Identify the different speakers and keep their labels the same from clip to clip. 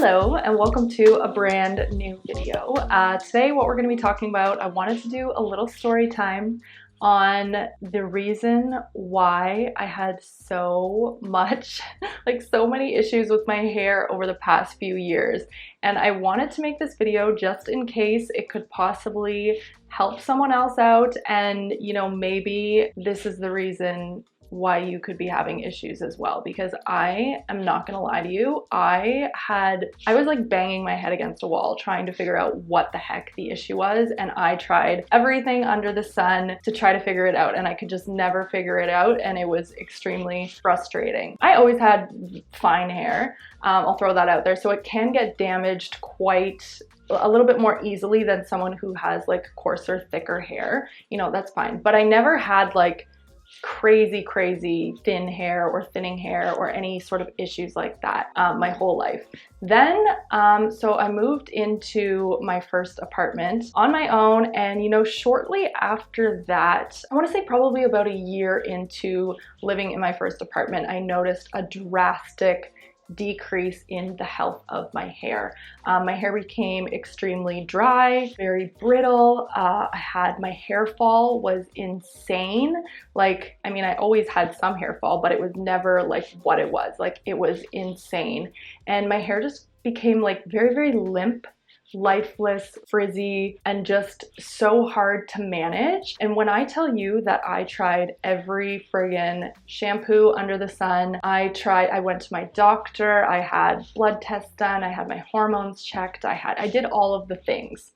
Speaker 1: Hello and welcome to a brand new video. Today what we're going to be talking about, I wanted to do a little story time on the reason why I had so many issues with my hair over the past few years. And I wanted to make this video just in case it could possibly help someone else out, and maybe this is the reason why you could be having issues as well, because I am not gonna lie to you, I was like banging my head against a wall trying to figure out what the heck the issue was, and I tried everything under the sun to try to figure it out, and I could just never figure it out, and it was extremely frustrating. I always had fine hair, I'll throw that out there, so it can get damaged quite a little bit more easily than someone who has like coarser, thicker hair. That's fine, but I never had like crazy thin hair or thinning hair or any sort of issues like that my whole life. Then so I moved into my first apartment on my own, and shortly after that, I want to say probably about a year into living in my first apartment, I noticed a drastic decrease in the health of my hair. My hair became extremely dry, very brittle. My hair fall was insane. I always had some hair fall, but it was never like what it was. It was insane. And my hair just became like very limp, lifeless, frizzy, and just so hard to manage. And when I tell you that I tried every friggin' shampoo under the sun, I went to my doctor, I had blood tests done, I had my hormones checked, I did all of the things.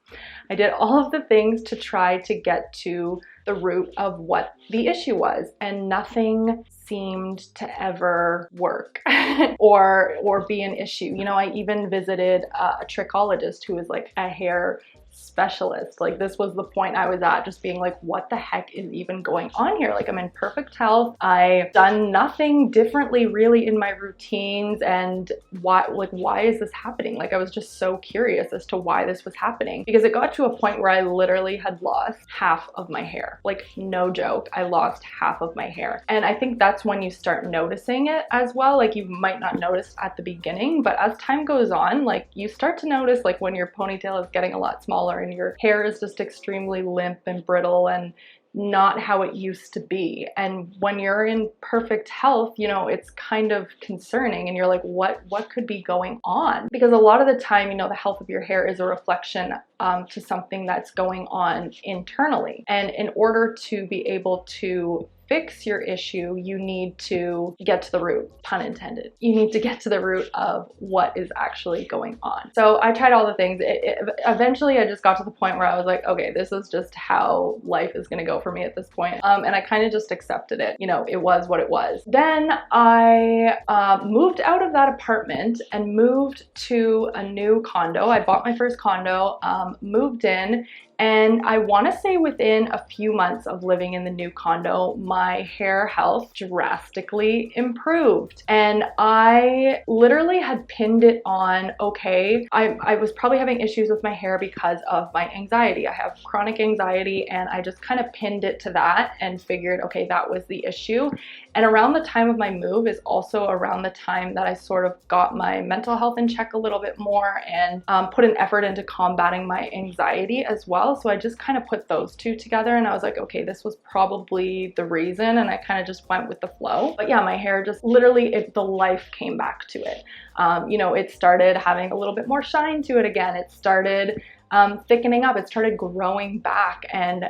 Speaker 1: I did all of the things to try to get to the root of what the issue was, and nothing seemed to ever work or be an issue. I even visited a trichologist who was like a hair specialist. This was the point I was at, just being like, what the heck is even going on here? I'm in perfect health. I've done nothing differently really in my routines, and why is this happening? I was just so curious as to why this was happening, because it got to a point where I literally had lost half of my hair. No joke, I lost half of my hair. And I think that's when you start noticing it as well. You might not notice at the beginning, but as time goes on, you start to notice when your ponytail is getting a lot smaller and your hair is just extremely limp and brittle and not how it used to be. And when you're in perfect health, it's kind of concerning, and you're like, what could be going on? Because a lot of the time, the health of your hair is a reflection to something that's going on internally. And in order to be able to fix your issue, you need to get to the root, pun intended. You need to get to the root of what is actually going on. So I tried all the things. Eventually I just got to the point where I was like, okay, this is just how life is gonna go for me at this point. And I kind of just accepted it. It was what it was. Then I moved out of that apartment and moved to a new condo. I bought my first condo, moved in, and I want to say within a few months of living in the new condo, my hair health drastically improved. And I literally had pinned it on, okay, I was probably having issues with my hair because of my anxiety. I have chronic anxiety, and I just kind of pinned it to that and figured, okay, that was the issue. And around the time of my move is also around the time that I sort of got my mental health in check a little bit more, and put an effort into combating my anxiety as well. So I just kind of put those two together, and I was like, okay, this was probably the reason, and I kind of just went with the flow. But yeah, my hair just literally, the life came back to it. It started having a little bit more shine to it again. It started thickening up, it started growing back, and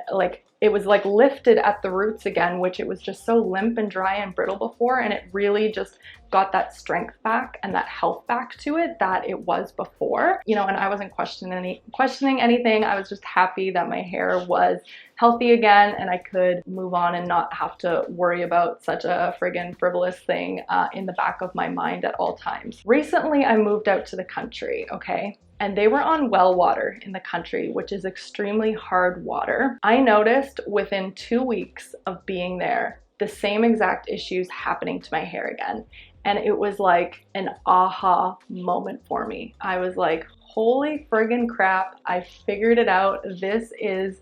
Speaker 1: it was lifted at the roots again, which it was just so limp and dry and brittle before, and it really just got that strength back and that health back to it that it was before. And I wasn't questioning anything. I was just happy that my hair was healthy again, and I could move on and not have to worry about such a friggin' frivolous thing in the back of my mind at all times. Recently, I moved out to the country, okay? And they were on well water in the country, which is extremely hard water. I noticed within 2 weeks of being there, the same exact issues happening to my hair again. And it was like an aha moment for me. I was like, holy friggin' crap, I figured it out. This is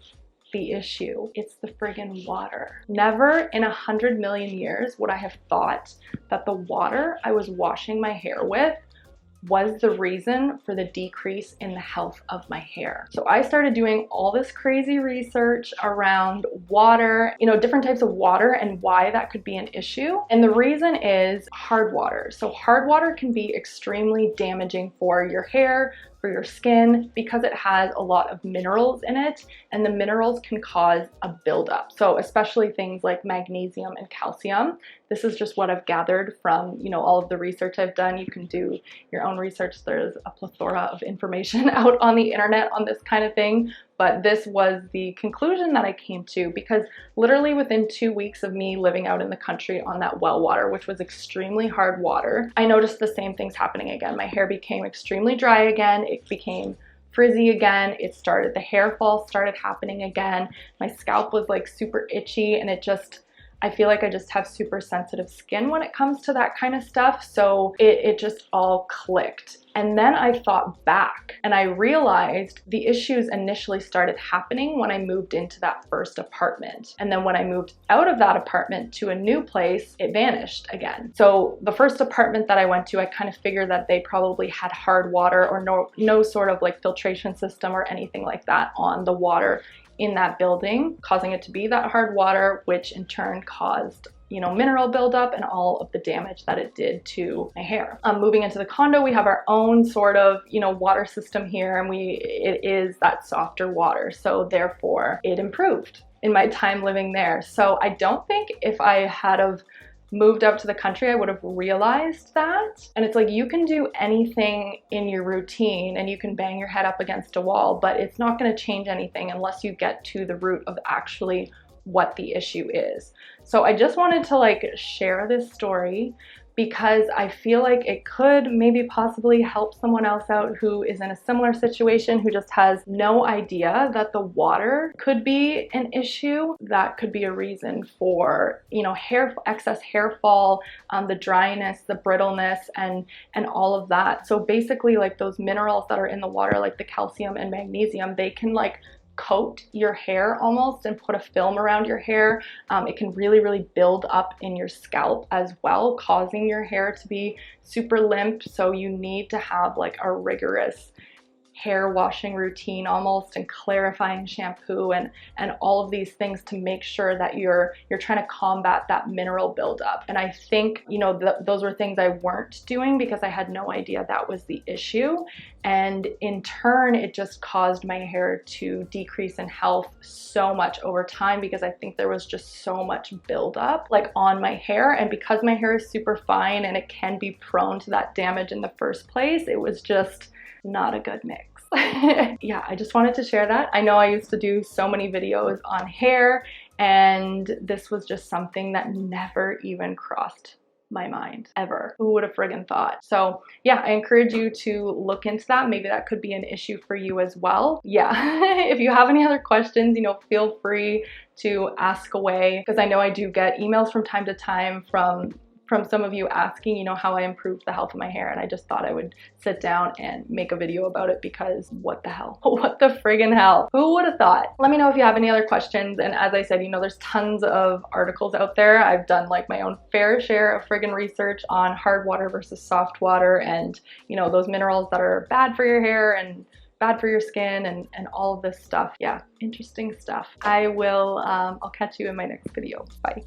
Speaker 1: the issue. It's the friggin' water. Never in 100 million years would I have thought that the water I was washing my hair with was the reason for the decrease in the health of my hair. So I started doing all this crazy research around water, you know, different types of water and why that could be an issue. And the reason is hard water. So hard water can be extremely damaging for your hair, for your skin, because it has a lot of minerals in it, and the minerals can cause a buildup. So especially things like magnesium and calcium. This is just what I've gathered from, you know, all of the research I've done. You can do your own research. There's a plethora of information out on the internet on this kind of thing. But this was the conclusion that I came to, because literally within 2 weeks of me living out in the country on that well water, which was extremely hard water, I noticed the same things happening again. My hair became extremely dry again. It became frizzy again. The hair fall started happening again. My scalp was like super itchy, and I feel like I just have super sensitive skin when it comes to that kind of stuff. So it just all clicked. And then I thought back and I realized the issues initially started happening when I moved into that first apartment. And then when I moved out of that apartment to a new place, it vanished again. So the first apartment that I went to, I kind of figured that they probably had hard water or no sort of like filtration system or anything like that on the water in that building, causing it to be that hard water, which in turn caused, you know, mineral buildup and all of the damage that it did to my hair. Moving into the condo, we have our own sort of, you know, water system here, and it is that softer water. So therefore it improved in my time living there. So I don't think if I had have moved out to the country, I would have realized that. And it's like, you can do anything in your routine and you can bang your head up against a wall, but it's not going to change anything unless you get to the root of actually what the issue is. So I just wanted to like share this story because I feel like it could maybe possibly help someone else out who is in a similar situation, who just has no idea that the water could be an issue. That could be a reason for, you know, excess hair fall, the dryness, the brittleness, and all of that. So basically, like, those minerals that are in the water, like the calcium and magnesium, they can like coat your hair almost and put a film around your hair. It can really build up in your scalp as well, causing your hair to be super limp. So you need to have like a rigorous hair washing routine almost, and clarifying shampoo and all of these things to make sure that you're trying to combat that mineral buildup. And I think, you know, those were things I weren't doing because I had no idea that was the issue. And in turn, it just caused my hair to decrease in health so much over time, because I think there was just so much buildup like on my hair. And because my hair is super fine and it can be prone to that damage in the first place, it was just not a good mix. Yeah, I just wanted to share that. I know I used to do so many videos on hair, and this was just something that never even crossed my mind ever. Who would have friggin' thought? So yeah, I encourage you to look into that. Maybe that could be an issue for you as well. Yeah, if you have any other questions, you know, feel free to ask away, because I know I do get emails from time to time from some of you asking, you know, how I improved the health of my hair, and I just thought I would sit down and make a video about it, because what the hell? What the friggin' hell? Who would have thought? Let me know if you have any other questions, and as I said, you know, there's tons of articles out there. I've done like my own fair share of friggin' research on hard water versus soft water, and, you know, those minerals that are bad for your hair and bad for your skin, and all of this stuff. Yeah, interesting stuff. I'll catch you in my next video. Bye.